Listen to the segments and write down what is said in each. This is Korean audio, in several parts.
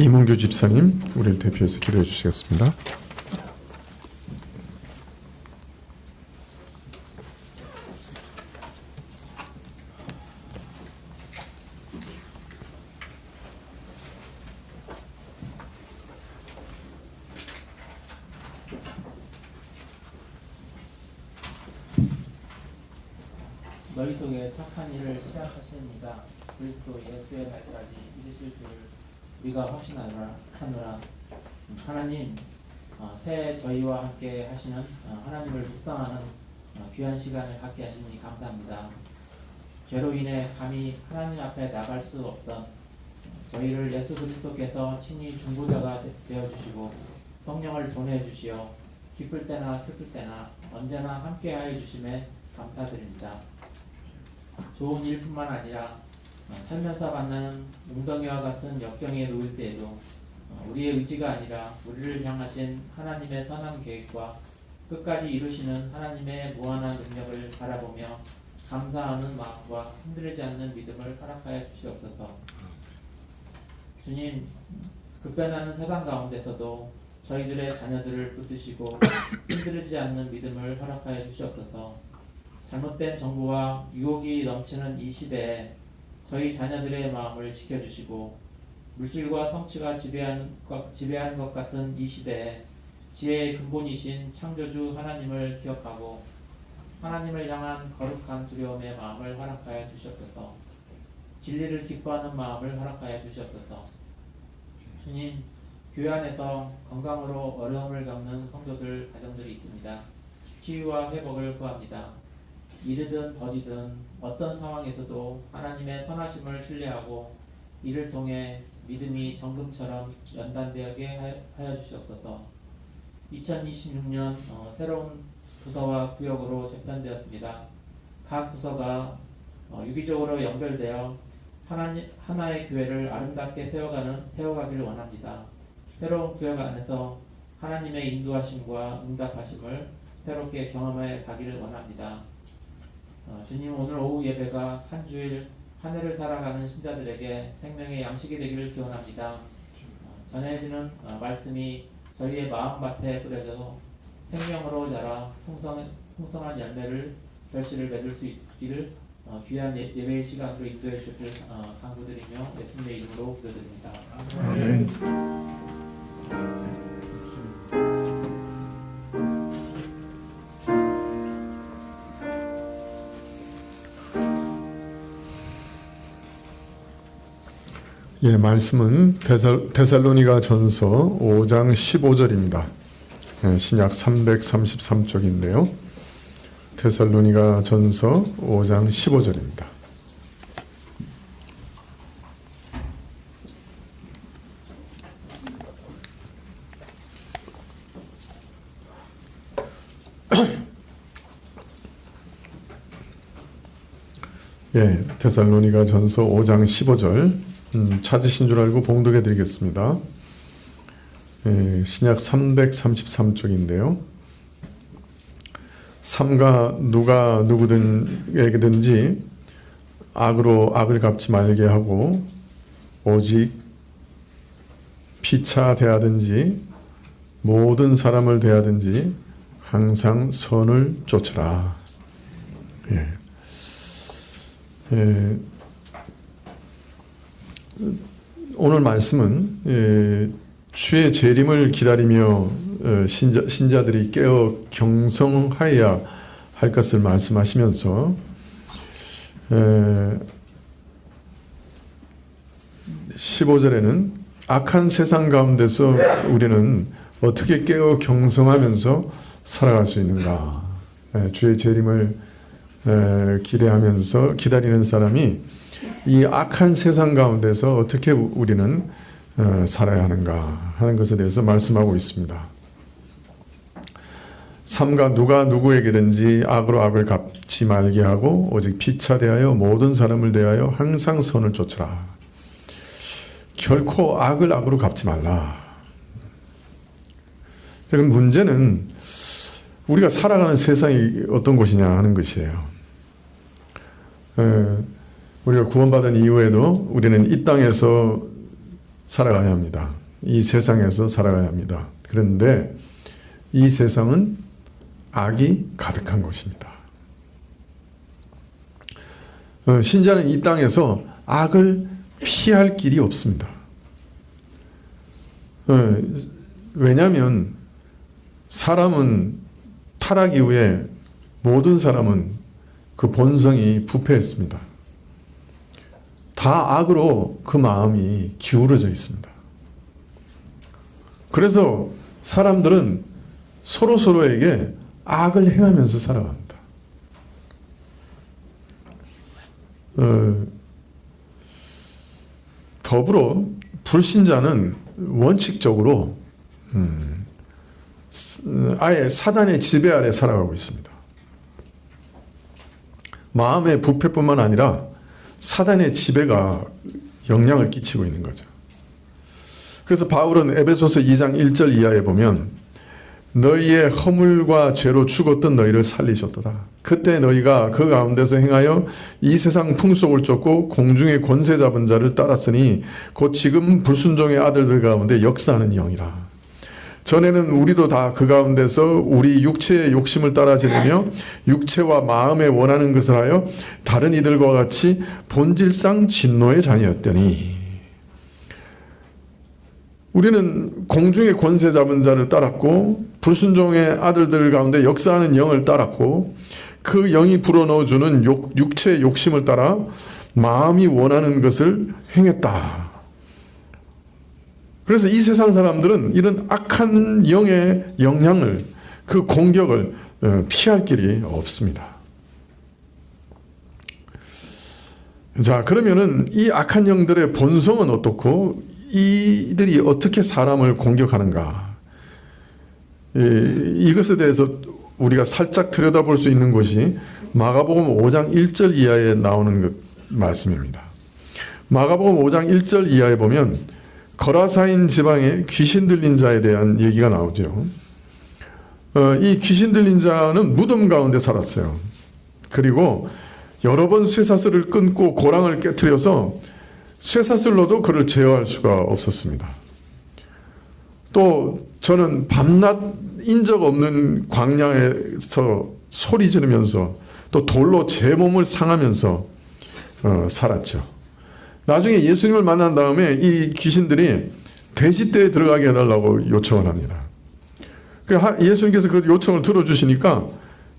이문규 집사님, 우리를 대표해서 기도해 주시겠습니다. 너희 속에 착한 일을 시작하시니가 그리스도 예수의 날까지 이르실 줄 우리가 확신하노라. 하나님, 새해 저희와 함께 하시는 하나님을 묵상하는 귀한 시간을 갖게 하시니 감사합니다. 죄로 인해 감히 하나님 앞에 나갈 수 없던 저희를 예수 그리스도께서 친히 중보자가 되어주시고 성령을 보내주시어 기쁠 때나 슬플 때나 언제나 함께하여 주심에 감사드립니다. 좋은 일뿐만 아니라 살면서 만나는 웅덩이와 같은 역경에 놓일 때에도 우리의 의지가 아니라 우리를 향하신 하나님의 선한 계획과 끝까지 이루시는 하나님의 무한한 능력을 바라보며 감사하는 마음과 흔들리지 않는 믿음을 허락하여 주시옵소서. 주님, 급변하는 세상 가운데서도 저희들의 자녀들을 붙드시고 흔들리지 않는 믿음을 허락하여 주시옵소서. 잘못된 정보와 유혹이 넘치는 이 시대에 저희 자녀들의 마음을 지켜주시고 물질과 성취가 지배하는 것 같은 이 시대에 지혜의 근본이신 창조주 하나님을 기억하고 하나님을 향한 거룩한 두려움의 마음을 허락하여 주시옵소서. 진리를 기뻐하는 마음을 허락하여 주시옵소서. 주님, 교회 안에서 건강으로 어려움을 겪는 성도들 가정들이 있습니다. 치유와 회복을 구합니다. 이르든 더디든 어떤 상황에서도 하나님의 선하심을 신뢰하고 이를 통해 믿음이 정금처럼 연단되게 하여 주시옵소서. 2026년 새로운 부서와 구역으로 재편되었습니다. 각 부서가 유기적으로 연결되어 하나의 교회를 아름답게 세워가기를 원합니다. 새로운 구역 안에서 하나님의 인도하심과 응답하심을 새롭게 경험해 가기를 원합니다. 주님, 오늘 오후 예배가 한 주일 한 해를 살아가는 신자들에게 생명의 양식이 되기를 기원합니다. 전해지는 말씀이 저희의 마음밭에 뿌려져 생명으로 자라 풍성한 열매를 결실을 맺을 수 있기를 귀한 예배의 시간으로 인도해 주실 간구드리며 예수님의 이름으로 기도드립니다. 아멘. 예, 말씀은 데살로니가 전서 5장 15절입니다. 예, 신약 333쪽인데요. 데살로니가 전서 5장 15절입니다. 예, 데살로니가 전서 5장 15절 찾으신 줄 알고 봉독해 드리겠습니다. 예, 신약 333쪽인데요. 삼가 누가 누구든지 악으로 악을 갚지 말게 하고 오직 피차 대하든지 모든 사람을 대하든지 항상 선을 쫓으라. 예. 예. 오늘 말씀은 주의 재림을 기다리며 신자들이 깨어 경성하여야 할 것을 말씀하시면서 15절에는 악한 세상 가운데서 우리는 어떻게 깨어 경성하면서 살아갈 수 있는가. 주의 재림을 기대하면서 기다리는 사람이 이 악한 세상 가운데서 어떻게 우리는 살아야 하는가 하는 것에 대해서 말씀하고 있습니다. 삼가 누가 누구에게든지 악으로 악을 갚지 말게 하고 오직 피차 대하여 모든 사람을 대하여 항상 선을 쫓으라. 결코 악을 악으로 갚지 말라. 그럼 문제는 우리가 살아가는 세상이 어떤 곳이냐 하는 것이에요. 우리가 구원받은 이후에도 우리는 이 땅에서 살아가야 합니다. 이 세상에서 살아가야 합니다. 그런데 이 세상은 악이 가득한 곳입니다. 신자는 이 땅에서 악을 피할 길이 없습니다. 왜냐하면 사람은 타락 이후에 모든 사람은 그 본성이 부패했습니다. 다 악으로 그 마음이 기울어져 있습니다. 그래서 사람들은 서로서로에게 악을 행하면서 살아갑니다. 더불어 불신자는 원칙적으로 아예 사단의 지배 아래 살아가고 있습니다. 마음의 부패뿐만 아니라 사단의 지배가 영향을 끼치고 있는 거죠. 그래서 바울은 에베소서 2장 1절 이하에 보면 너희의 허물과 죄로 죽었던 너희를 살리셨도다. 그때 너희가 그 가운데서 행하여 이 세상 풍속을 쫓고 공중의 권세 잡은 자를 따랐으니 곧 지금 불순종의 아들들 가운데 역사하는 영이라. 전에는 우리도 다 그 가운데서 우리 육체의 욕심을 따라 지르며 육체와 마음에 원하는 것을 하여 다른 이들과 같이 본질상 진노의 자녀였더니 우리는 공중의 권세 잡은 자를 따랐고 불순종의 아들들 가운데 역사하는 영을 따랐고 그 영이 불어넣어주는 육체의 욕심을 따라 마음이 원하는 것을 행했다. 그래서 이 세상 사람들은 이런 악한 영의 영향을, 그 공격을 피할 길이 없습니다. 자, 그러면은 이 악한 영들의 본성은 어떻고 이들이 어떻게 사람을 공격하는가? 이것에 대해서 우리가 살짝 들여다볼 수 있는 것이 마가복음 5장 1절 이하에 나오는 말씀입니다. 마가복음 5장 1절 이하에 보면 거라사인 지방에 귀신 들린 자에 대한 얘기가 나오죠. 이 귀신 들린 자는 무덤 가운데 살았어요. 그리고 여러 번 쇠사슬을 끊고 고랑을 깨트려서 쇠사슬로도 그를 제어할 수가 없었습니다. 또 저는 밤낮 인적 없는 광야에서 소리 지르면서 또 돌로 제 몸을 상하면서 살았죠. 나중에 예수님을 만난 다음에 이 귀신들이 돼지떼에 들어가게 해달라고 요청을 합니다. 예수님께서 그 요청을 들어주시니까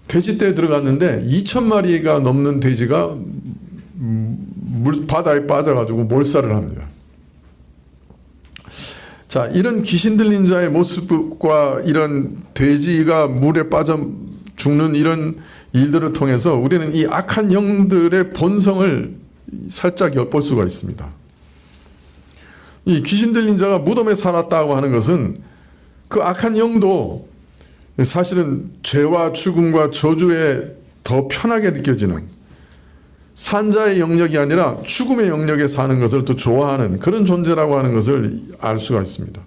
돼지떼에 들어갔는데 2,000마리가 넘는 돼지가 바다에 빠져가지고 몰살을 합니다. 자, 이런 귀신 들린 자의 모습과 이런 돼지가 물에 빠져 죽는 이런 일들을 통해서 우리는 이 악한 영들의 본성을 살짝 엿볼 수가 있습니다. 이 귀신 들린 자가 무덤에 살았다고 하는 것은 그 악한 영도 사실은 죄와 죽음과 저주에 더 편하게 느껴지는 산자의 영역이 아니라 죽음의 영역에 사는 것을 더 좋아하는 그런 존재라고 하는 것을 알 수가 있습니다.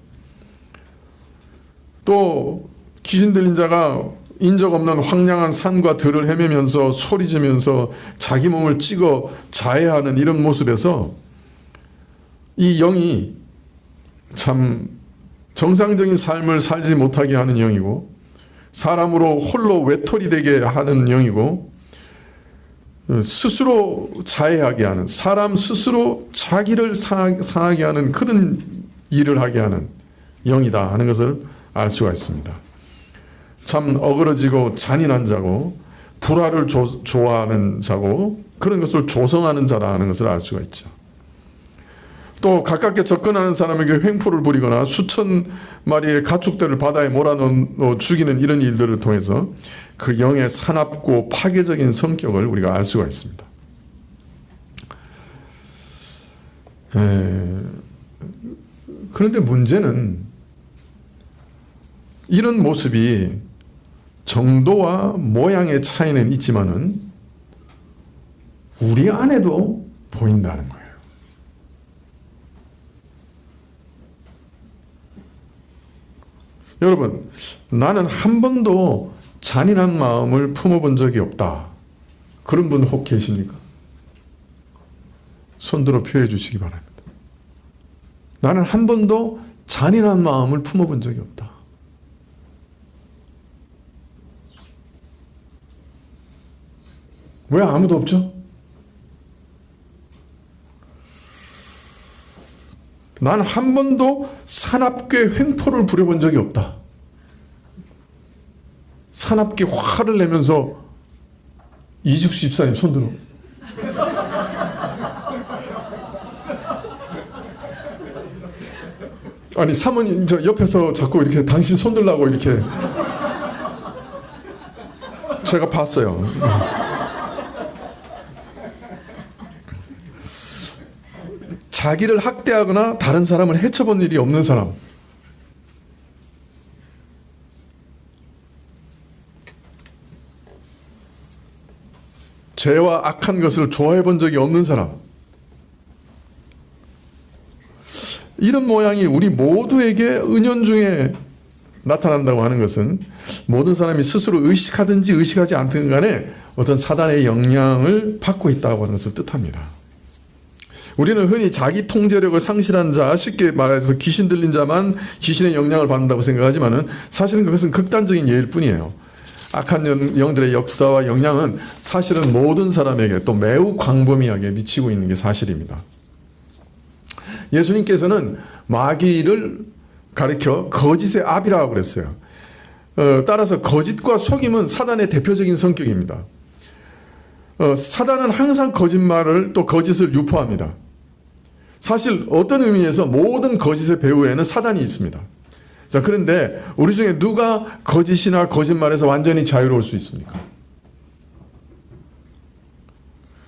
또 귀신 들린 자가 인적 없는 황량한 산과 들을 헤매면서 소리지면서 자기 몸을 찍어 자해하는 이런 모습에서 이 영이 참 정상적인 삶을 살지 못하게 하는 영이고 사람으로 홀로 외톨이 되게 하는 영이고 스스로 자해하게 하는 사람 스스로 자기를 상하게 하는 그런 일을 하게 하는 영이다 하는 것을 알 수가 있습니다. 참 어그러지고 잔인한 자고 불화를 좋아하는 자고 그런 것을 조성하는 자다 하는 것을 알 수가 있죠. 또 가깝게 접근하는 사람에게 횡포를 부리거나 수천 마리의 가축들을 바다에 몰아넣어 죽이는 이런 일들을 통해서 그 영의 사납고 파괴적인 성격을 우리가 알 수가 있습니다. 그런데 문제는 이런 모습이 정도와 모양의 차이는 있지만은 우리 안에도 보인다는 거예요. 여러분, 나는 한 번도 잔인한 마음을 품어본 적이 없다. 그런 분 혹 계십니까? 손들어 표해 주시기 바랍니다. 나는 한 번도 잔인한 마음을 품어본 적이 없다. 왜 아무도 없죠? 난 한 번도 사납게 횡포를 부려본 적이 없다. 사납게 화를 내면서 이직수 집사님 손들어. 아니 사모님 저 옆에서 자꾸 이렇게 당신 손들라고 이렇게 제가 봤어요. 자기를 학대하거나 다른 사람을 해쳐본 일이 없는 사람. 죄와 악한 것을 좋아해 본 적이 없는 사람. 이런 모양이 우리 모두에게 은연중에 나타난다고 하는 것은 모든 사람이 스스로 의식하든지 의식하지 않든 간에 어떤 사단의 영향을 받고 있다고 하는 것을 뜻합니다. 우리는 흔히 자기 통제력을 상실한 자, 쉽게 말해서 귀신 들린 자만 귀신의 영향을 받는다고 생각하지만은 사실은 그것은 극단적인 예일 뿐이에요. 악한 영들의 역사와 영향은 사실은 모든 사람에게 또 매우 광범위하게 미치고 있는 게 사실입니다. 예수님께서는 마귀를 가리켜 거짓의 압이라고 그랬어요. 따라서 거짓과 속임은 사단의 대표적인 성격입니다. 사단은 항상 거짓말을 또 거짓을 유포합니다. 사실 어떤 의미에서 모든 거짓의 배후에는 사단이 있습니다. 자, 그런데 우리 중에 누가 거짓이나 거짓말에서 완전히 자유로울 수 있습니까?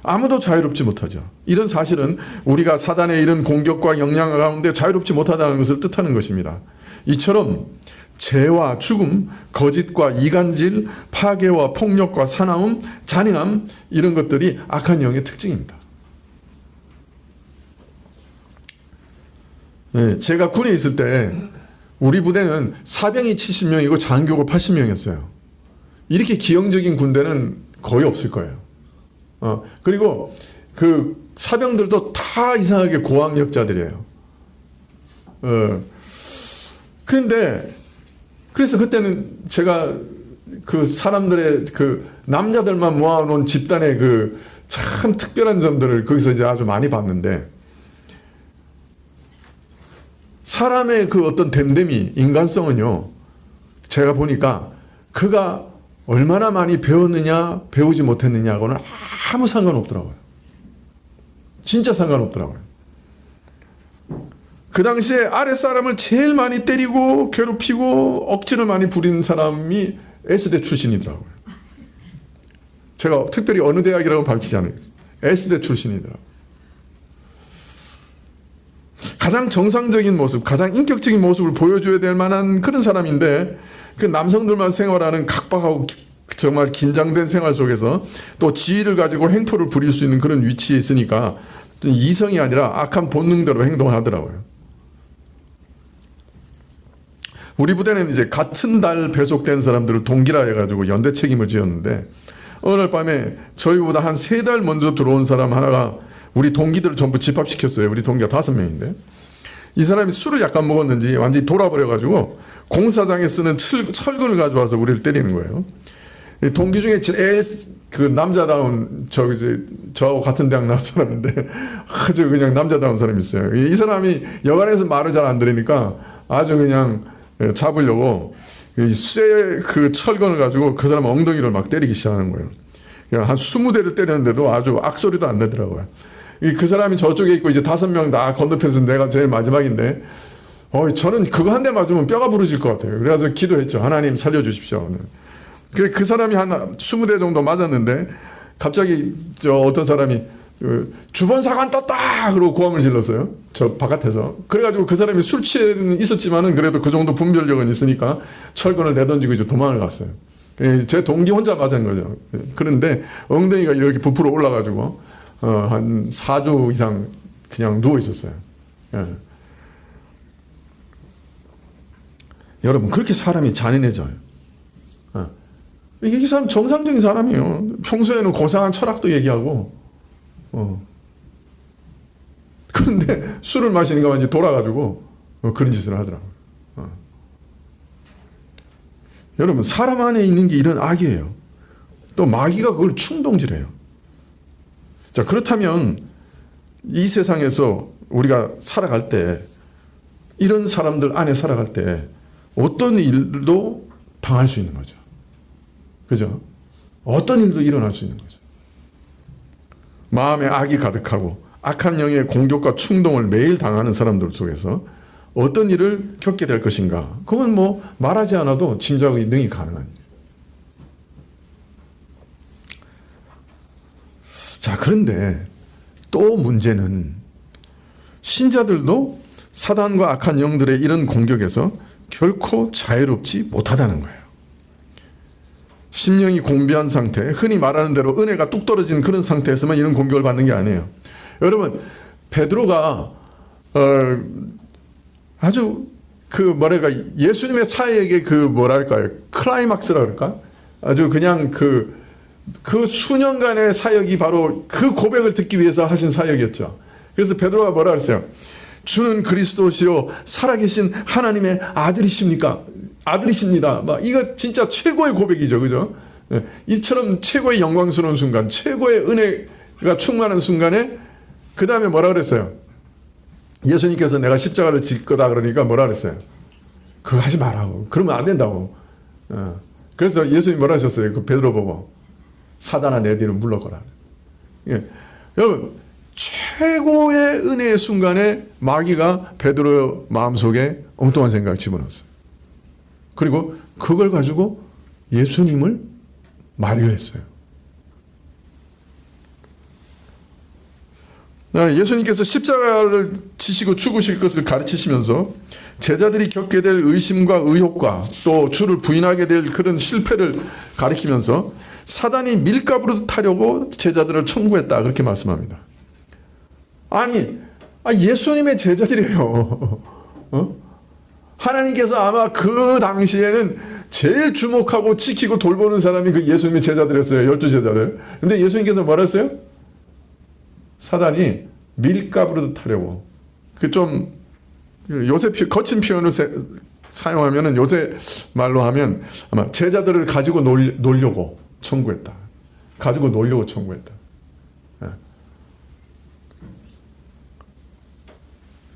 아무도 자유롭지 못하죠. 이런 사실은 우리가 사단의 이런 공격과 영향 가운데 자유롭지 못하다는 것을 뜻하는 것입니다. 이처럼 죄와 죽음, 거짓과 이간질, 파괴와 폭력과 사나움, 잔인함 이런 것들이 악한 영의 특징입니다. 네, 제가 군에 있을 때 우리 부대는 사병이 70명이고 장교가 80명이었어요. 이렇게 기형적인 군대는 거의 없을 거예요. 그리고 그 사병들도 다 이상하게 고학력자들이에요. 그런데 그래서 그때는 제가 그 사람들의 그 남자들만 모아놓은 집단의 그 참 특별한 점들을 거기서 이제 아주 많이 봤는데, 사람의 그 어떤 됨됨이, 인간성은요, 제가 보니까 그가 얼마나 많이 배웠느냐, 배우지 못했느냐하고는 아무 상관없더라고요. 진짜 상관없더라고요. 그 당시에 아랫사람을 제일 많이 때리고 괴롭히고 억지를 많이 부린 사람이 S대 출신이더라고요. 제가 특별히 어느 대학이라고 밝히지 않아요. S대 출신이더라고요. 가장 정상적인 모습, 가장 인격적인 모습을 보여줘야 될 만한 그런 사람인데, 그 남성들만 생활하는 각박하고 정말 긴장된 생활 속에서 또 지위를 가지고 행포를 부릴 수 있는 그런 위치에 있으니까 이성이 아니라 악한 본능대로 행동하더라고요. 우리 부대는 이제 같은 달 배속된 사람들을 동기라 해가지고 연대 책임을 지었는데, 어느 날 밤에 저희보다 한 3달 먼저 들어온 사람 하나가 우리 동기들을 전부 집합시켰어요. 우리 동기가 5명인데. 이 사람이 술을 약간 먹었는지 완전히 돌아버려가지고 공사장에 쓰는 철근을 가져와서 우리를 때리는 거예요. 동기 중에 제일 그 남자다운, 저하고 같은 대학 나온 사람인데 아주 그냥 남자다운 사람이 있어요. 이 사람이 여간에서 말을 잘 안 들으니까 아주 그냥 잡으려고 쇠 그 철근을 가지고 그 사람 엉덩이를 막 때리기 시작하는 거예요. 한 20대를 때렸는데도 아주 악소리도 안 내더라고요. 그 사람이 저쪽에 있고 이제 5명 다 건너편에서 내가 제일 마지막인데, 저는 그거 한 대 맞으면 뼈가 부러질 것 같아요. 그래서 기도했죠. 하나님 살려주십시오. 그 사람이 한 20대 정도 맞았는데 갑자기 어떤 사람이 주변사관 떴다! 그러고 고함을 질렀어요. 저 바깥에서. 그래가지고 그 사람이 술 취해는 있었지만은 그래도 그 정도 분별력은 있으니까 철근을 내던지고 이제 도망을 갔어요. 제 동기 혼자 맞은 거죠. 그런데 엉덩이가 이렇게 부풀어 올라가지고 한 4주 이상 그냥 누워 있었어요. 예. 여러분, 그렇게 사람이 잔인해져요. 이 사람 정상적인 사람이에요. 평소에는 고상한 철학도 얘기하고, 그런데 술을 마시니까 완전히 돌아가지고 그런 짓을 하더라고요. 여러분, 사람 안에 있는 게 이런 악이에요. 또 마귀가 그걸 충동질해요. 자, 그렇다면 이 세상에서 우리가 살아갈 때, 이런 사람들 안에 살아갈 때 어떤 일도 당할 수 있는 거죠. 그죠? 어떤 일도 일어날 수 있는 거죠. 마음에 악이 가득하고 악한 영의 공격과 충동을 매일 당하는 사람들 속에서 어떤 일을 겪게 될 것인가? 그건 뭐 말하지 않아도 짐작이 능히 가능한 일이에요. 자, 그런데 또 문제는 신자들도 사단과 악한 영들의 이런 공격에서 결코 자유롭지 못하다는 거예요. 심령이 공비한 상태, 흔히 말하는 대로 은혜가 뚝 떨어진 그런 상태에서만 이런 공격을 받는 게 아니에요. 여러분, 베드로가 아주 그 뭐랄까, 예수님의 사역의 그 뭐랄까요, 클라이막스라 그럴까? 아주 그냥 그 수년간의 사역이 바로 그 고백을 듣기 위해서 하신 사역이었죠. 그래서 베드로가 뭐라 그랬어요? 주는 그리스도시요 살아계신 하나님의 아들이십니까? 아들이십니다. 막 이거 진짜 최고의 고백이죠, 그죠? 이처럼 최고의 영광스러운 순간, 최고의 은혜가 충만한 순간에 그 다음에 뭐라 그랬어요? 예수님께서 내가 십자가를 질 거다 그러니까 뭐라 그랬어요? 그거 하지 말라고. 그러면 안 된다고. 그래서 예수님이 뭐라 하셨어요? 그 베드로 보고 사단아 내 뒤로 물러거라. 예. 여러분, 최고의 은혜의 순간에 마귀가 베드로의 마음속에 엉뚱한 생각을 집어넣었어요. 그리고 그걸 가지고 예수님을 만류했어요. 예수님께서 십자가를 지시고 죽으실 것을 가르치시면서 제자들이 겪게 될 의심과 의혹과 또 주를 부인하게 될 그런 실패를 가리키면서 사단이 밀가부로 타려고 제자들을 청구했다, 그렇게 말씀합니다. 아니, 예수님의 제자들이에요. 하나님께서 아마 그 당시에는 제일 주목하고 지키고 돌보는 사람이 그 예수님의 제자들이었어요. 12제자들. 근데 예수님께서 뭐라 했어요? 사단이 밀가부로 타려고. 그 좀 요새 거친 표현을 사용하면은 요새 말로 하면 아마 제자들을 가지고 놀려고 청구했다. 가지고 놀려고 청구했다. 예.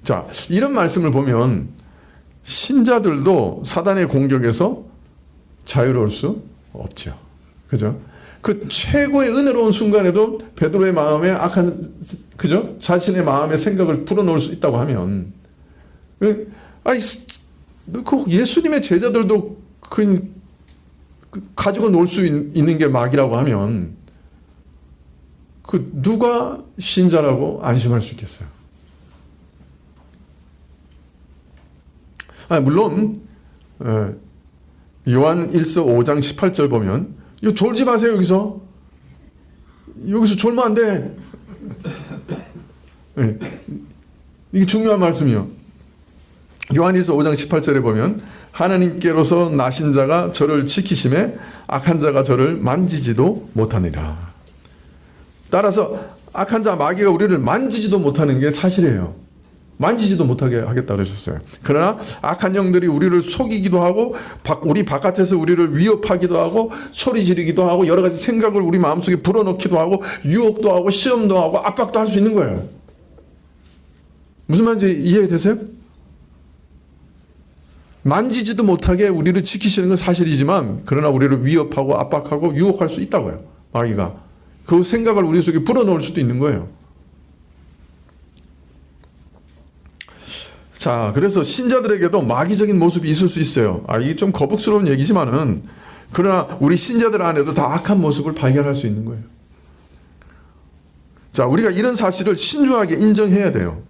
자, 이런 말씀을 보면 신자들도 사단의 공격에서 자유로울 수 없죠. 그죠? 그 최고의 은혜로운 순간에도 베드로의 마음에 악한, 그죠? 자신의 마음의 생각을 풀어놓을 수 있다고 하면, 아니, 그 예수님의 제자들도 가지고 놀 수 있는 게 마귀라고 하면, 그 누가 신자라고 안심할 수 있겠어요? 물론, 요한 1서 5장 18절 보면, 이거 졸지 마세요, 여기서. 여기서 졸면 안 돼. 네. 이게 중요한 말씀이요. 요한일서 5장 18절에 보면 하나님께로서 나신 자가 저를 지키심에 악한 자가 저를 만지지도 못하니라. 따라서 악한 자 마귀가 우리를 만지지도 못하는 게 사실이에요. 만지지도 못하게 하겠다 그러셨어요. 그러나 악한 영들이 우리를 속이기도 하고 우리 바깥에서 우리를 위협하기도 하고 소리 지르기도 하고 여러 가지 생각을 우리 마음속에 불어넣기도 하고 유혹도 하고 시험도 하고 압박도 할 수 있는 거예요. 무슨 말인지 이해되세요? 만지지도 못하게 우리를 지키시는 건 사실이지만 그러나 우리를 위협하고 압박하고 유혹할 수 있다고요. 마귀가. 그 생각을 우리 속에 불어넣을 수도 있는 거예요. 자, 그래서 신자들에게도 마귀적인 모습이 있을 수 있어요. 이게 좀 거북스러운 얘기지만은 그러나 우리 신자들 안에도 다 악한 모습을 발견할 수 있는 거예요. 자, 우리가 이런 사실을 신중하게 인정해야 돼요.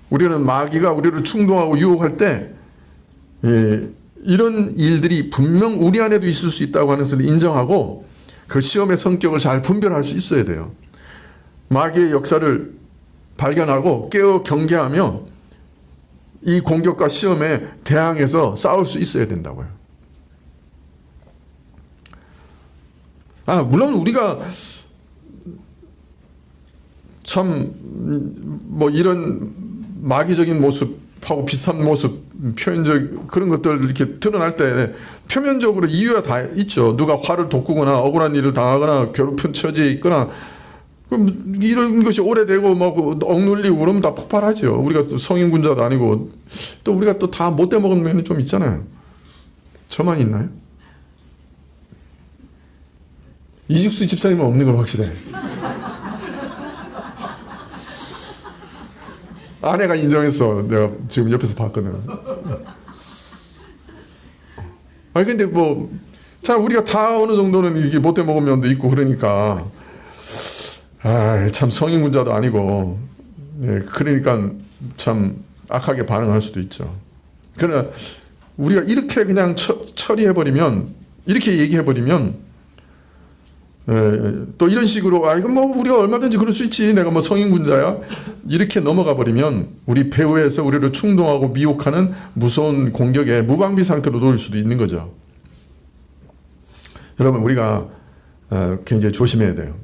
우리는 마귀가 우리를 충동하고 유혹할 때 이런 일들이 분명 우리 안에도 있을 수 있다고 하는 것을 인정하고 그 시험의 성격을 잘 분별할 수 있어야 돼요. 마귀의 역사를 발견하고 깨어 경계하며 이 공격과 시험에 대항해서 싸울 수 있어야 된다고요. 물론 우리가 참 뭐 이런 마귀적인 모습하고 비슷한 모습, 표현적 그런 것들 이렇게 드러날 때 표면적으로 이유가 다 있죠. 누가 화를 돋구거나 억울한 일을 당하거나 괴롭힌 처지에 있거나 그럼 이런 것이 오래되고 막 억눌리고 그러면 다 폭발하죠. 우리가 또 성인군자도 아니고 또 우리가 또 다 못돼 먹은 면이 좀 있잖아요. 저만 있나요? 이직수 집사님은 없는 건 확실해. 아내가 인정했어. 내가 지금 옆에서 봤거든. 근데 자, 우리가 다 어느 정도는 이게 못돼 먹은 면도 있고 그러니까 참 성인군자도 아니고 그러니까 참 악하게 반응할 수도 있죠. 그러나 우리가 이렇게 그냥 처리해버리면 이렇게 얘기해버리면 또 이런 식으로 이건 뭐 우리가 얼마든지 그럴 수 있지 내가 뭐 성인군자야 이렇게 넘어가 버리면 우리 배후에서 우리를 충동하고 미혹하는 무서운 공격에 무방비 상태로 놓일 수도 있는 거죠. 여러분 우리가 굉장히 조심해야 돼요.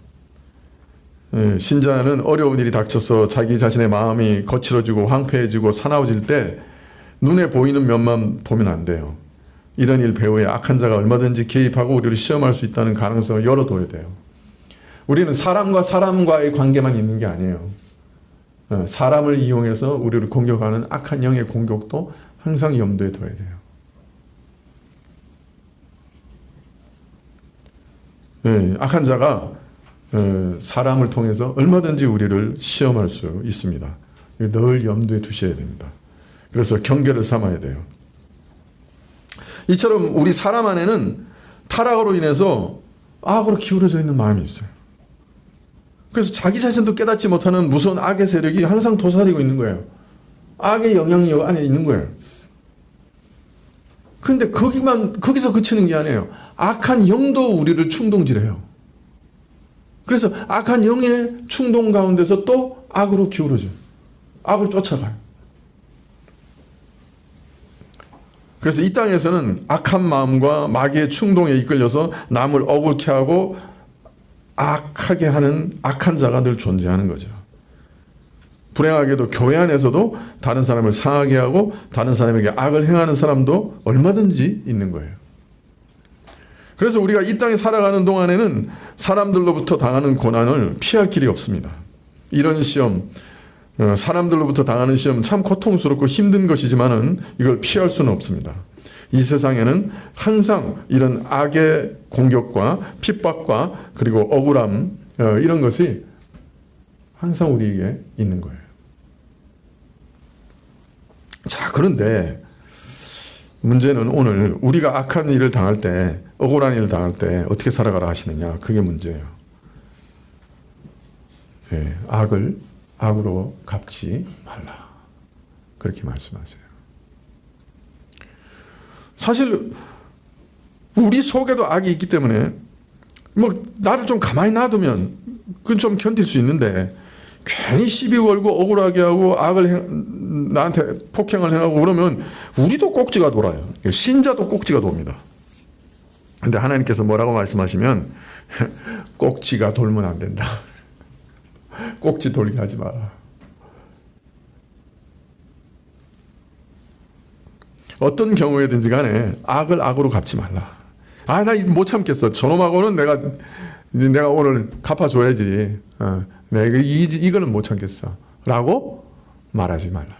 신자는 어려운 일이 닥쳐서 자기 자신의 마음이 거칠어지고 황폐해지고 사나워질 때 눈에 보이는 면만 보면 안 돼요. 이런 일 배후에 악한 자가 얼마든지 개입하고 우리를 시험할 수 있다는 가능성을 열어둬야 돼요. 우리는 사람과 사람과의 관계만 있는 게 아니에요. 사람을 이용해서 우리를 공격하는 악한 영의 공격도 항상 염두에 둬야 돼요. 악한 자가 사람을 통해서 얼마든지 우리를 시험할 수 있습니다. 늘 염두에 두셔야 됩니다. 그래서 경계를 삼아야 돼요. 이처럼 우리 사람 안에는 타락으로 인해서 악으로 기울어져 있는 마음이 있어요. 그래서 자기 자신도 깨닫지 못하는 무서운 악의 세력이 항상 도사리고 있는 거예요. 악의 영향력 안에 있는 거예요. 근데 거기서 그치는 게 아니에요. 악한 영도 우리를 충동질해요. 그래서 악한 영의 충동 가운데서 또 악으로 기울어져요. 악을 쫓아가요. 그래서 이 땅에서는 악한 마음과 마귀의 충동에 이끌려서 남을 억울케 하고 악하게 하는 악한 자가 늘 존재하는 거죠. 불행하게도 교회 안에서도 다른 사람을 상하게 하고 다른 사람에게 악을 행하는 사람도 얼마든지 있는 거예요. 그래서 우리가 이 땅에 살아가는 동안에는 사람들로부터 당하는 고난을 피할 길이 없습니다. 이런 시험, 사람들로부터 당하는 시험 참 고통스럽고 힘든 것이지만은 이걸 피할 수는 없습니다. 이 세상에는 항상 이런 악의 공격과 핍박과 그리고 억울함 이런 것이 항상 우리에게 있는 거예요. 자, 그런데 문제는 오늘 우리가 악한 일을 당할 때, 억울한 일을 당할 때 어떻게 살아가라 하시느냐, 그게 문제예요. 예, 악을 악으로 갚지 말라, 그렇게 말씀하세요. 사실 우리 속에도 악이 있기 때문에 뭐 나를 좀 가만히 놔두면 그건 좀 견딜 수 있는데, 괜히 시비 걸고 억울하게 하고 나한테 폭행을 행하고 그러면 우리도 꼭지가 돌아요. 신자도 꼭지가 돕니다. 근데 하나님께서 뭐라고 말씀하시면 꼭지가 돌면 안 된다. 꼭지 돌게 하지 마라. 어떤 경우에든지 간에 악을 악으로 갚지 말라. 아, 나 못 참겠어. 저놈하고는 내가 오늘 갚아줘야지. 내가 이거는 못 참겠어. 라고 말하지 말라.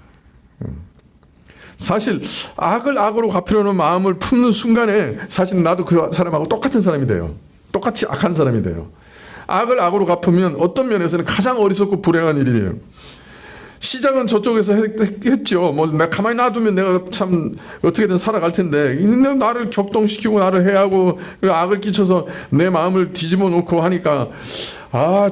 사실 악을 악으로 갚으려는 마음을 품는 순간에 사실 나도 그 사람하고 똑같은 사람이 돼요. 똑같이 악한 사람이 돼요. 악을 악으로 갚으면 어떤 면에서는 가장 어리석고 불행한 일이에요. 시작은 저쪽에서 했죠. 뭐 내가 가만히 놔두면 내가 참 어떻게든 살아갈 텐데, 나를 격동시키고 나를 해하고 악을 끼쳐서 내 마음을 뒤집어 놓고 하니까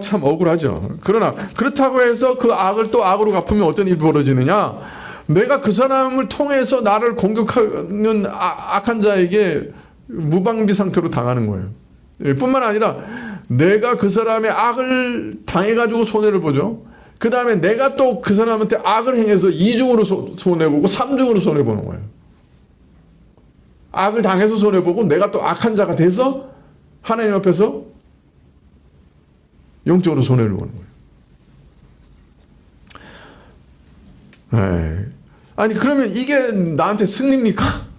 참 억울하죠. 그러나 그렇다고 해서 그 악을 또 악으로 갚으면 어떤 일이 벌어지느냐? 내가 그 사람을 통해서 나를 공격하는 악한 자에게 무방비 상태로 당하는 거예요. 뿐만 아니라 내가 그 사람의 악을 당해가지고 손해를 보죠. 그 다음에 내가 또 그 사람한테 악을 행해서 이중으로 손해보고 삼중으로 손해보는 거예요. 악을 당해서 손해보고 내가 또 악한 자가 돼서 하나님 앞에서 영적으로 손해를 보는 거예요. 아니, 그러면 이게 나한테 승리입니까?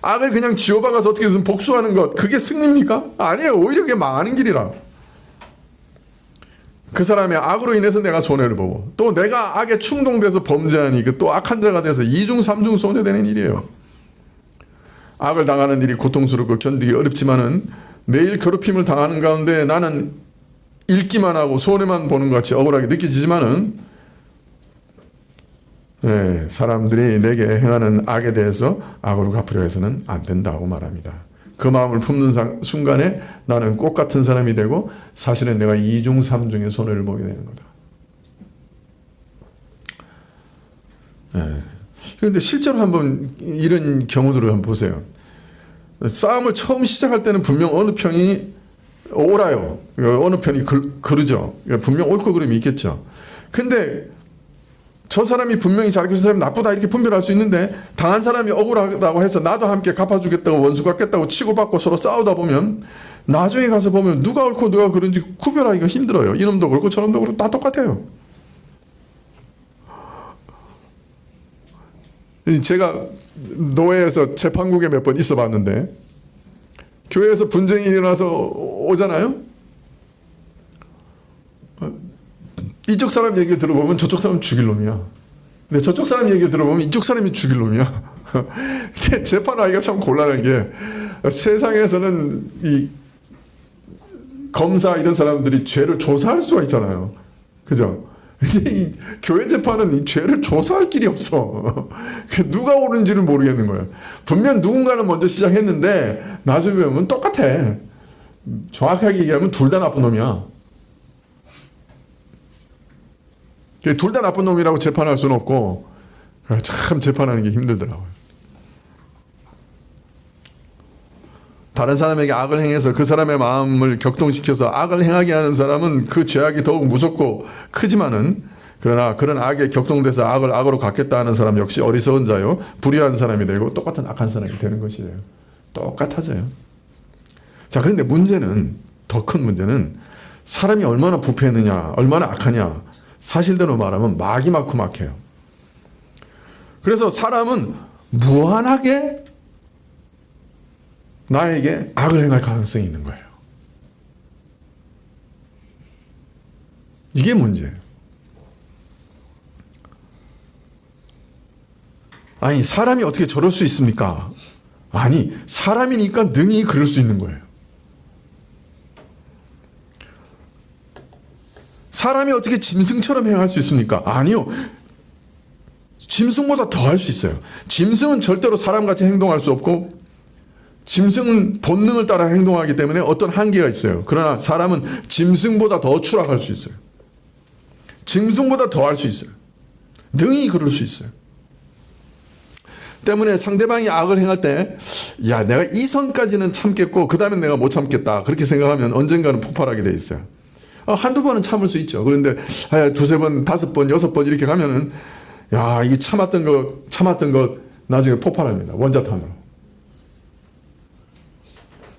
악을 그냥 쥐어박아서 어떻게든 복수하는 것, 그게 승리입니까? 아니에요. 오히려 그게 망하는 길이라. 그 사람의 악으로 인해서 내가 손해를 보고, 또 내가 악에 충동돼서 범죄하니 또 악한 자가 돼서 이중 삼중 손해되는 일이에요. 악을 당하는 일이 고통스럽고 견디기 어렵지만은 매일 괴롭힘을 당하는 가운데 나는 읽기만 하고 손해만 보는 것 같이 억울하게 느껴지지만은, 사람들이 내게 행하는 악에 대해서 악으로 갚으려 해서는 안 된다고 말합니다. 그 마음을 품는 순간에 나는 꽃 같은 사람이 되고 사실은 내가 이중 삼중의 손해를 보게 되는 거다. 그런데 실제로 한번 이런 경우들을 한번 보세요. 싸움을 처음 시작할 때는 분명 어느 편이 옳아요. 어느 편이 그르죠. 분명 옳고 그름이 있겠죠. 근데 저 사람이 분명히 잘했고 저 사람이 나쁘다 이렇게 분별할 수 있는데, 당한 사람이 억울하다고 해서 나도 함께 갚아주겠다고 원수 갚겠다고 치고받고 서로 싸우다 보면 나중에 가서 보면 누가 옳고 누가 그른지 구별하기가 힘들어요. 이놈도 그렇고 저놈도 그렇고 다 똑같아요. 제가 노예에서 재판국에 몇 번 있어 봤는데, 교회에서 분쟁이 일어나서 오잖아요. 이쪽 사람 얘기를 들어보면 저쪽 사람 죽일 놈이야. 근데 저쪽 사람 얘기를 들어보면 이쪽 사람이 죽일 놈이야. 재판하기가 참 곤란한 게, 세상에서는 이 검사 이런 사람들이 죄를 조사할 수가 있잖아요. 그죠? 근데 이 교회 재판은 이 죄를 조사할 길이 없어. 누가 옳은지를 모르겠는 거예요. 분명 누군가는 먼저 시작했는데 나중에 보면 똑같아. 정확하게 얘기하면 둘 다 나쁜 놈이야. 둘 다 나쁜 놈이라고 재판할 수는 없고, 참 재판하는 게 힘들더라고요. 다른 사람에게 악을 행해서 그 사람의 마음을 격동시켜서 악을 행하게 하는 사람은 그 죄악이 더욱 무섭고 크지만은, 그러나 그런 악에 격동돼서 악을 악으로 갚겠다 하는 사람 역시 어리석은 자요, 불의한 사람이 되고 똑같은 악한 사람이 되는 것이에요. 똑같아져요. 자, 그런데 문제는, 더 큰 문제는 사람이 얼마나 부패했느냐, 얼마나 악하냐, 사실대로 말하면 막이 많고 막해요. 그래서 사람은 무한하게 나에게 악을 행할 가능성이 있는 거예요. 이게 문제예요. 아니, 사람이 어떻게 저럴 수 있습니까? 아니, 사람이니까 능히 그럴 수 있는 거예요. 사람이 어떻게 짐승처럼 행할 수 있습니까? 아니요. 짐승보다 더 할 수 있어요. 짐승은 절대로 사람같이 행동할 수 없고 짐승은 본능을 따라 행동하기 때문에 어떤 한계가 있어요. 그러나 사람은 짐승보다 더 추락할 수 있어요. 짐승보다 더 할 수 있어요. 능히 그럴 수 있어요. 때문에 상대방이 악을 행할 때, 야, 내가 이 선까지는 참겠고 그 다음에 내가 못 참겠다, 그렇게 생각하면 언젠가는 폭발하게 돼 있어요. 한두 번은 참을 수 있죠. 그런데 두세 번, 다섯 번, 여섯 번 이렇게 가면은, 야, 이게 참았던 거 나중에 폭발합니다. 원자탄으로.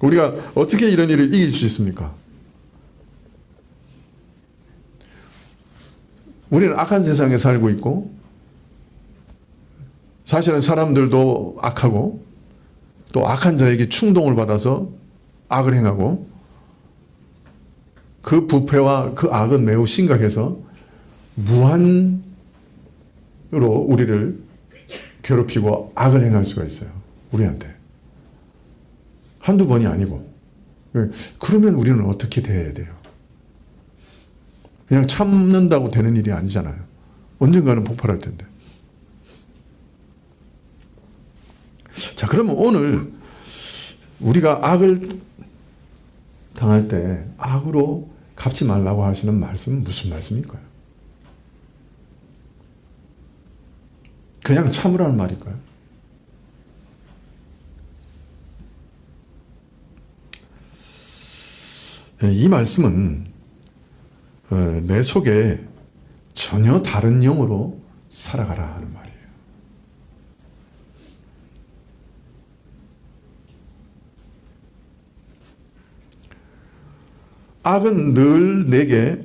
우리가 어떻게 이런 일을 이길 수 있습니까? 우리는 악한 세상에 살고 있고, 사실은 사람들도 악하고, 또 악한 자에게 충동을 받아서 악을 행하고, 그 부패와 그 악은 매우 심각해서 무한으로 우리를 괴롭히고 악을 행할 수가 있어요. 우리한테. 한두 번이 아니고. 그러면 우리는 어떻게 대해야 돼요? 그냥 참는다고 되는 일이 아니잖아요. 언젠가는 폭발할 텐데. 자, 그러면 오늘 우리가 악을 당할 때 악으로 갚지 말라고 하시는 말씀은 무슨 말씀일까요? 그냥 참으라는 말일까요? 이 말씀은 내 속에 전혀 다른 영으로 살아가라 하는 말이에요. 악은 늘 내게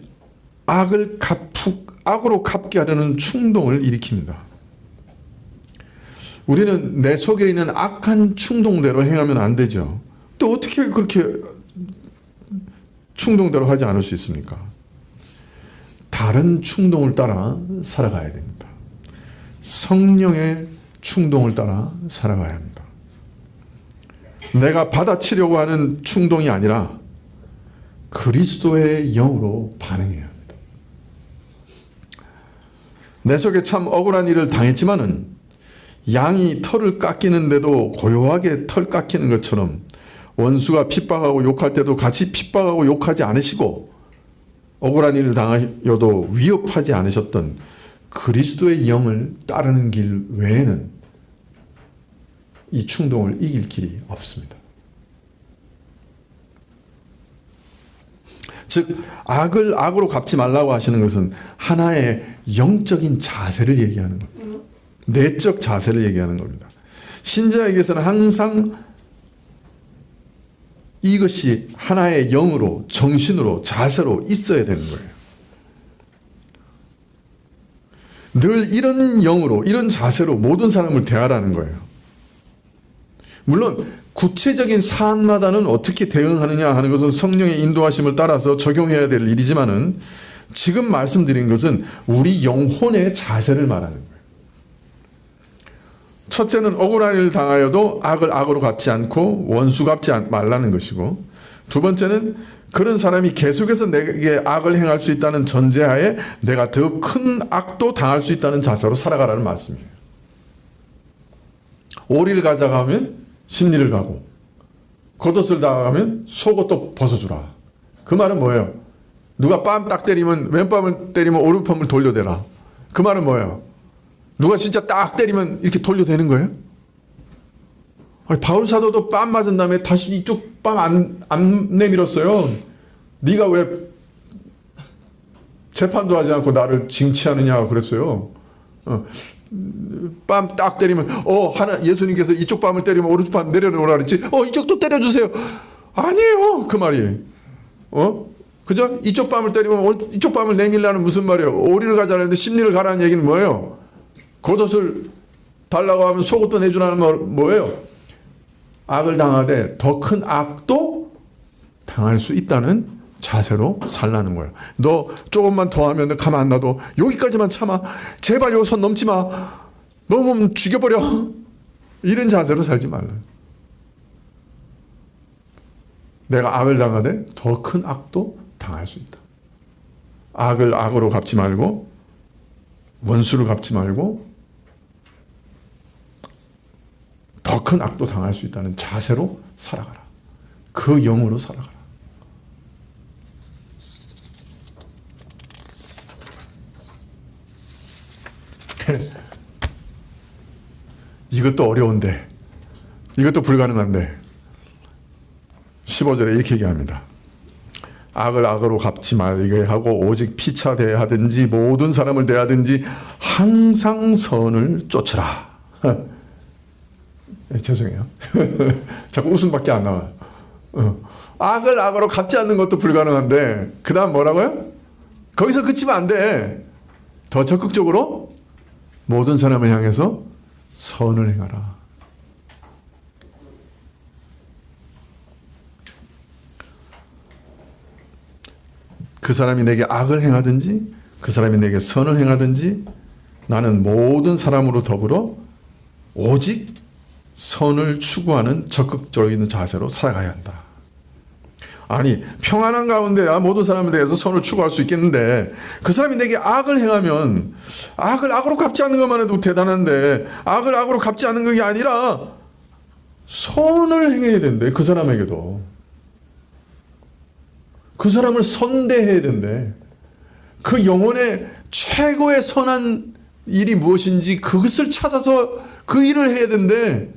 악으로 갚게 하려는 충동을 일으킵니다. 우리는 내 속에 있는 악한 충동대로 행하면 안 되죠. 또 어떻게 그렇게 충동대로 하지 않을 수 있습니까? 다른 충동을 따라 살아가야 됩니다. 성령의 충동을 따라 살아가야 합니다. 내가 받아치려고 하는 충동이 아니라 그리스도의 영으로 반응해야 합니다. 내 속에 참 억울한 일을 당했지만은 양이 털을 깎이는데도 고요하게 털 깎이는 것처럼 원수가 핍박하고 욕할 때도 같이 핍박하고 욕하지 않으시고 억울한 일을 당하여도 위협하지 않으셨던 그리스도의 영을 따르는 길 외에는 이 충동을 이길 길이 없습니다. 즉 악을 악으로 갚지 말라고 하시는 것은 하나의 영적인 자세를 얘기하는 겁니다. 내적 자세를 얘기하는 겁니다. 신자에게서는 항상 이것이 하나의 영으로, 정신으로, 자세로 있어야 되는 거예요. 늘 이런 영으로, 이런 자세로 모든 사람을 대하라는 거예요. 물론 구체적인 사안마다는 어떻게 대응하느냐 하는 것은 성령의 인도하심을 따라서 적용해야 될 일이지만은 지금 말씀드린 것은 우리 영혼의 자세를 말하는 거예요. 첫째는 억울한 일을 당하여도 악을 악으로 갚지 않고 원수 갚지 말라는 것이고, 두 번째는 그런 사람이 계속해서 내게 악을 행할 수 있다는 전제하에 내가 더 큰 악도 당할 수 있다는 자세로 살아가라는 말씀이에요. 오리를 가자고 하면 심리를 가고, 겉옷을 당하면 속옷도 벗어주라. 그 말은 뭐예요? 누가 뺨 딱 때리면, 왼뺨을 때리면 오른뺨을 돌려대라. 그 말은 뭐예요? 누가 진짜 딱 때리면 이렇게 돌려대는 거예요? 아니, 바울 사도도 뺨 맞은 다음에 다시 이쪽 뺨 안 내밀었어요. 네가 왜 재판도 하지 않고 나를 징치하느냐 그랬어요. 뺨 딱 때리면 예수님께서 이쪽 뺨을 때리면 오른쪽 뺨 내려놓으라 그랬지. 이쪽도 때려주세요. 아니에요. 그 말이. 그죠? 이쪽 뺨을 때리면 이쪽 뺨을 내밀라는 무슨 말이에요? 오리를 가자는데 심리를 가라는 얘기는 뭐예요? 겉옷을 달라고 하면 속옷도 내주라는 말 뭐예요? 악을 당하되 더 큰 악도 당할 수 있다는 자세로 살라는 거예요. 너 조금만 더 하면 너 가만 안 놔도 여기까지만 참아. 제발 여기 선 넘지 마. 넘으면 죽여버려. 이런 자세로 살지 말라. 내가 악을 당하되 더 큰 악도 당할 수 있다. 악을 악으로 갚지 말고 원수를 갚지 말고 더 큰 악도 당할 수 있다는 자세로 살아가라. 그 영으로 살아가라. 이것도 어려운데, 이것도 불가능한데 15절에 이렇게 얘기합니다. 악을 악으로 갚지 말게 하고 오직 피차 대하든지 모든 사람을 대하든지 항상 선을 쫓으라. 죄송해요. 자꾸 웃음밖에 안 나와요. 악을 악으로 갚지 않는 것도 불가능한데 그 다음 뭐라고요? 거기서 그치면 안 돼. 더 적극적으로 모든 사람을 향해서 선을 행하라. 그 사람이 내게 악을 행하든지 그 사람이 내게 선을 행하든지 나는 모든 사람으로 더불어 오직 선을 추구하는 적극적인 자세로 살아가야 한다. 아니 평안한 가운데야 모든 사람에 대해서 선을 추구할 수 있겠는데 그 사람이 내게 악을 행하면 악을 악으로 갚지 않는 것만 해도 대단한데 악을 악으로 갚지 않는 것이 아니라 선을 행해야 된대. 그 사람에게도 그 사람을 선대해야 된대. 그 영혼의 최고의 선한 일이 무엇인지 그것을 찾아서 그 일을 해야 된대.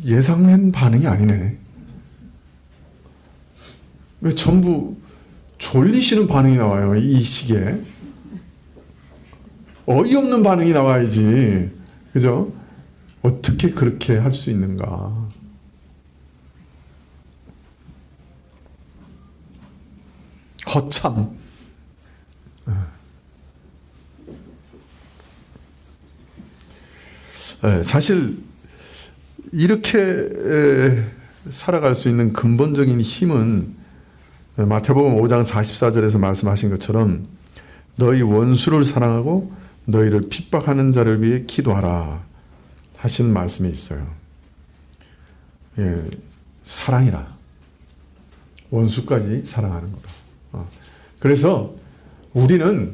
예상한 반응이 아니네. 왜 전부 졸리시는 반응이 나와요, 이 시기에? 어이없는 반응이 나와야지. 그죠? 어떻게 그렇게 할 수 있는가? 허참. 사실 이렇게 살아갈 수 있는 근본적인 힘은 마태복음 5장 44절에서 말씀하신 것처럼 너희 원수를 사랑하고 너희를 핍박하는 자를 위해 기도하라 하신 말씀이 있어요. 사랑이라. 원수까지 사랑하는 거다. 그래서 우리는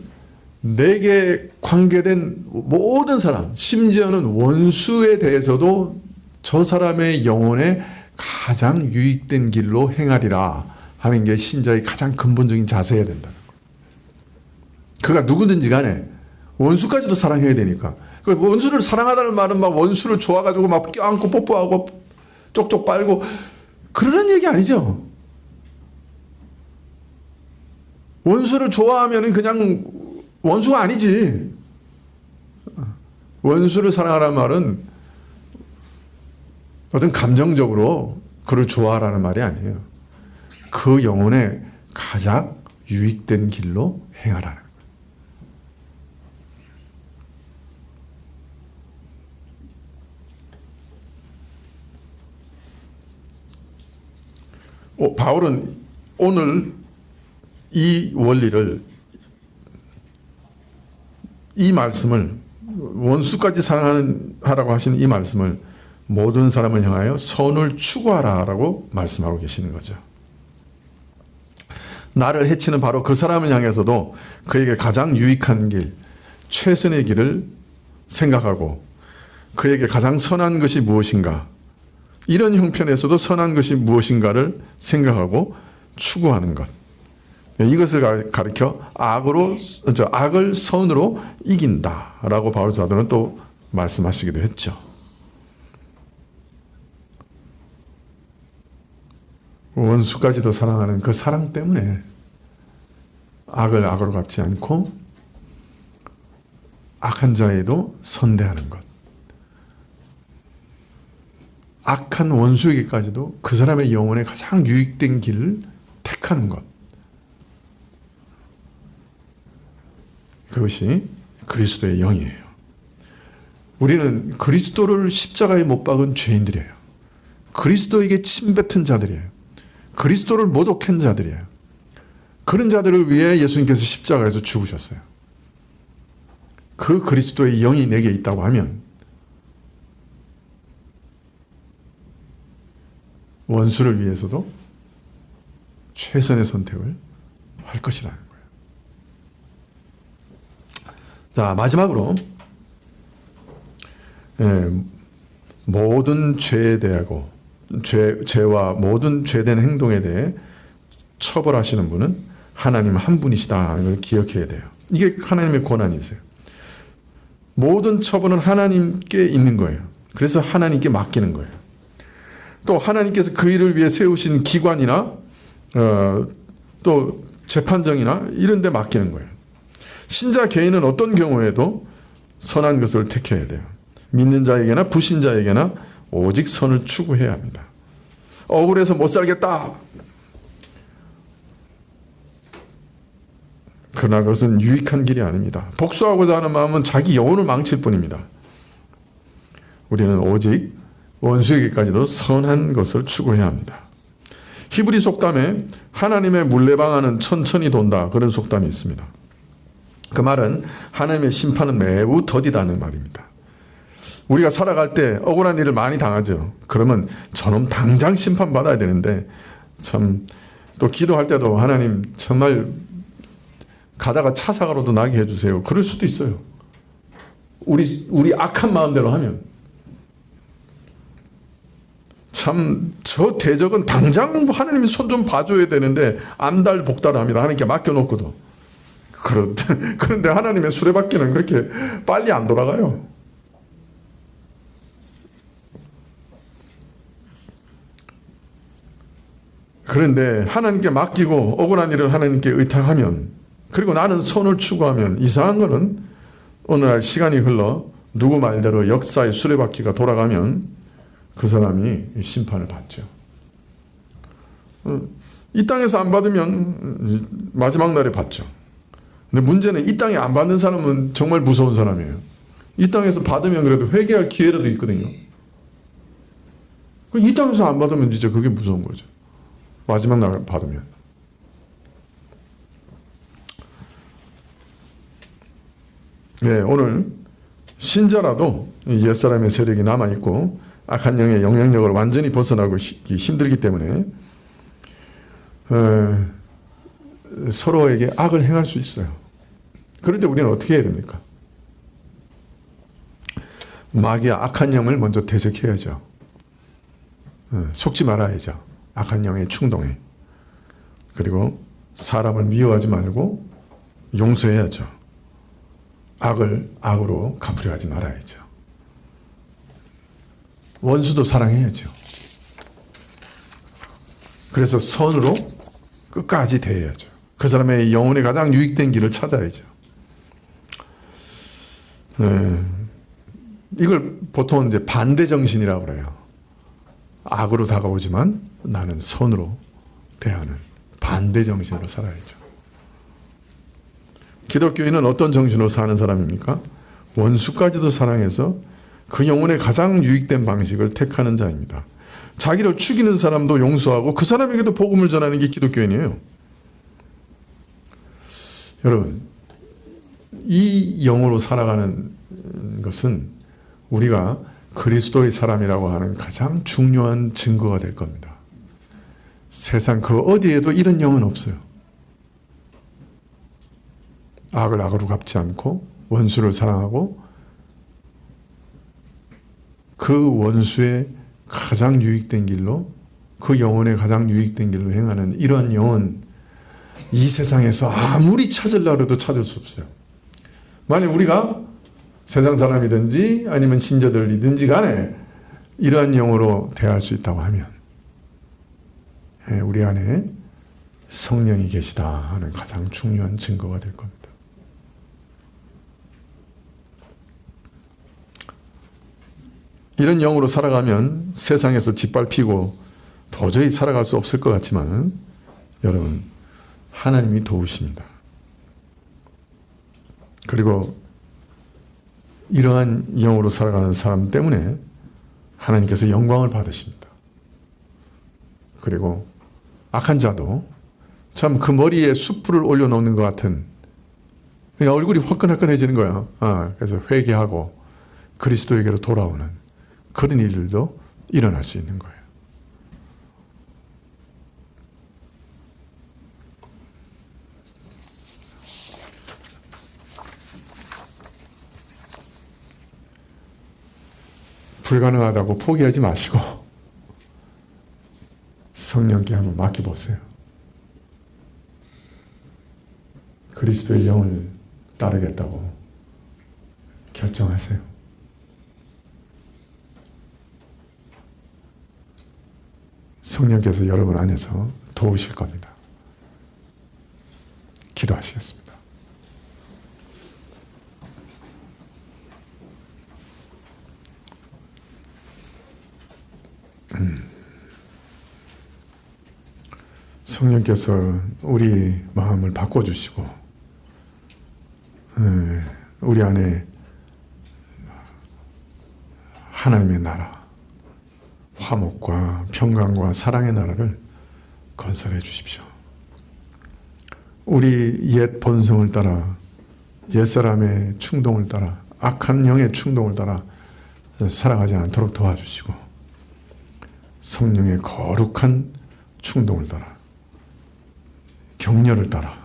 내게 관계된 모든 사람, 심지어는 원수에 대해서도 저 사람의 영혼에 가장 유익된 길로 행하리라 하는 게 신자의 가장 근본적인 자세여야 된다는 거예요. 그가 누구든지 간에 원수까지도 사랑해야 되니까. 원수를 사랑하다는 말은 막 원수를 좋아가지고 막 껴안고 뽀뽀하고 쪽쪽 빨고 그러는 얘기 아니죠. 원수를 좋아하면 그냥 원수가 아니지. 원수를 사랑하라는 말은 어떤 감정적으로 그를 좋아하라는 말이 아니에요. 그 영혼에 가장 유익된 길로 행하라는 거예요. 바울은 오늘 이 원리를, 이 말씀을, 원수까지 사랑하라고 하시는 이 말씀을 모든 사람을 향하여 선을 추구하라라고 말씀하고 계시는 거죠. 나를 해치는 바로 그 사람을 향해서도 그에게 가장 유익한 길, 최선의 길을 생각하고 그에게 가장 선한 것이 무엇인가, 이런 형편에서도 선한 것이 무엇인가를 생각하고 추구하는 것. 이것을 가리켜 악을 선으로 이긴다라고 바울 사도는 또 말씀하시기도 했죠. 원수까지도 사랑하는 그 사랑 때문에 악을 악으로 갚지 않고 악한 자에도 선대하는 것. 악한 원수에게까지도 그 사람의 영혼에 가장 유익된 길을 택하는 것. 그것이 그리스도의 영이에요. 우리는 그리스도를 십자가에 못 박은 죄인들이에요. 그리스도에게 침뱉은 자들이에요. 그리스도를 모독한 자들이에요. 그런 자들을 위해 예수님께서 십자가에서 죽으셨어요. 그 그리스도의 영이 내게 있다고 하면 원수를 위해서도 최선의 선택을 할 것이라는 거예요. 자, 마지막으로 모든 죄에 대하고 죄와 모든 죄된 행동에 대해 처벌하시는 분은 하나님 한 분이시다 하는 걸 기억해야 돼요. 이게 하나님의 권한이세요. 모든 처벌은 하나님께 있는 거예요. 그래서 하나님께 맡기는 거예요. 또 하나님께서 그 일을 위해 세우신 기관이나 또 재판정이나 이런 데 맡기는 거예요. 신자 개인은 어떤 경우에도 선한 것을 택해야 돼요. 믿는 자에게나 불신자에게나 오직 선을 추구해야 합니다. 억울해서 못 살겠다. 그러나 그것은 유익한 길이 아닙니다. 복수하고자 하는 마음은 자기 영혼을 망칠 뿐입니다. 우리는 오직 원수에게까지도 선한 것을 추구해야 합니다. 히브리 속담에 하나님의 물레방아는 천천히 돈다, 그런 속담이 있습니다. 그 말은 하나님의 심판은 매우 더디다는 말입니다. 우리가 살아갈 때 억울한 일을 많이 당하죠. 그러면 저놈 당장 심판받아야 되는데 참 또 기도할 때도 하나님 정말 가다가 차 사고로도 나게 해주세요. 그럴 수도 있어요. 우리 악한 마음대로 하면. 참 저 대적은 당장 하나님이 손 좀 봐줘야 되는데 암달복달을 합니다. 하나님께 맡겨놓고도. 그런데 하나님의 수레바퀴는 그렇게 빨리 안 돌아가요. 그런데 하나님께 맡기고 억울한 일을 하나님께 의탁하면, 그리고 나는 선을 추구하면, 이상한 거는 어느 날 시간이 흘러 누구 말대로 역사의 수레바퀴가 돌아가면 그 사람이 심판을 받죠. 이 땅에서 안 받으면 마지막 날에 받죠. 근데 문제는 이 땅에 안 받는 사람은 정말 무서운 사람이에요. 이 땅에서 받으면 그래도 회개할 기회라도 있거든요. 이 땅에서 안 받으면 진짜 그게 무서운 거죠. 마지막 날 받으면. 네, 오늘 신자라도 옛사람의 세력이 남아있고 악한 영의 영향력을 완전히 벗어나고 힘들기 때문에 서로에게 악을 행할 수 있어요. 그럴 때 우리는 어떻게 해야 됩니까? 마귀의 악한 영을 먼저 대적해야죠. 속지 말아야죠. 악한 영의 충동에. 그리고 사람을 미워하지 말고 용서해야죠. 악을 악으로 갚으려 하지 말아야죠. 원수도 사랑해야죠. 그래서 선으로 끝까지 대해야죠. 그 사람의 영혼에 가장 유익된 길을 찾아야죠. 이걸 보통 이제 반대 정신이라고 그래요. 악으로 다가오지만 나는 선으로 대하는 반대 정신으로 살아야죠. 기독교인은 어떤 정신으로 사는 사람입니까? 원수까지도 사랑해서 그 영혼에 가장 유익된 방식을 택하는 자입니다. 자기를 죽이는 사람도 용서하고 그 사람에게도 복음을 전하는 게 기독교인이에요. 여러분, 이 영으로 살아가는 것은 우리가 그리스도의 사람이라고 하는 가장 중요한 증거가 될 겁니다. 세상 그 어디에도 이런 영은 없어요. 악을 악으로 갚지 않고 원수를 사랑하고 그 원수의 가장 유익된 길로, 그 영혼의 가장 유익된 길로 행하는 이러한 영은 이 세상에서 아무리 찾으려고 해도 찾을 수 없어요. 만약 우리가 세상 사람이든지 아니면 신자들이든지 간에 이러한 영으로 대할 수 있다고 하면 우리 안에 성령이 계시다 하는 가장 중요한 증거가 될 겁니다. 이런 영으로 살아가면 세상에서 짓밟히고 도저히 살아갈 수 없을 것 같지만 여러분, 하나님이 도우십니다. 그리고 이러한 영으로 살아가는 사람 때문에 하나님께서 영광을 받으십니다. 그리고 악한 자도 참 그 머리에 숯불을 올려놓는 것 같은, 그냥 얼굴이 화끈화끈해지는 거야. 그래서 회개하고 그리스도에게로 돌아오는 그런 일들도 일어날 수 있는 거예요. 불가능하다고 포기하지 마시고 성령께 한번 맡겨보세요. 그리스도의 영을 따르겠다고 결정하세요. 성령께서 여러분 안에서 도우실 겁니다. 기도하시겠습니다. 성령께서 우리 마음을 바꿔주시고 우리 안에 하나님의 나라, 화목과 평강과 사랑의 나라를 건설해 주십시오. 우리 옛 본성을 따라, 옛사람의 충동을 따라, 악한 영의 충동을 따라 살아가지 않도록 도와주시고 성령의 거룩한 충동을 따라, 격려를 따라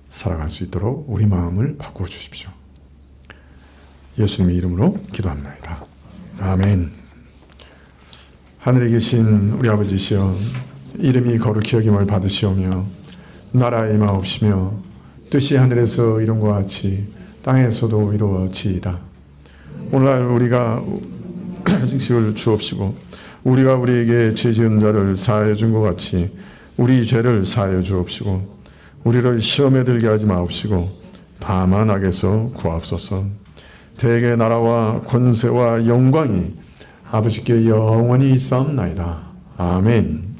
살아갈 수 있도록 우리 마음을 바꾸어 주십시오. 예수님의 이름으로 기도합니다. 아멘. 하늘에 계신 우리 아버지시여, 이름이 거룩히 여김을 받으시오며 나라의 임하옵시며 뜻이 하늘에서 이룬 것 같이 땅에서도 이루어지이다. 오늘날 우리가 음식을 주옵시고 우리가 우리에게 죄 지은 자를 사하여 준 것 같이 우리 죄를 사하여 주옵시고 우리를 시험에 들게 하지 마옵시고 다만 악에서 구하옵소서. 대개 나라와 권세와 영광이 아버지께 영원히 있사옵나이다. 아멘.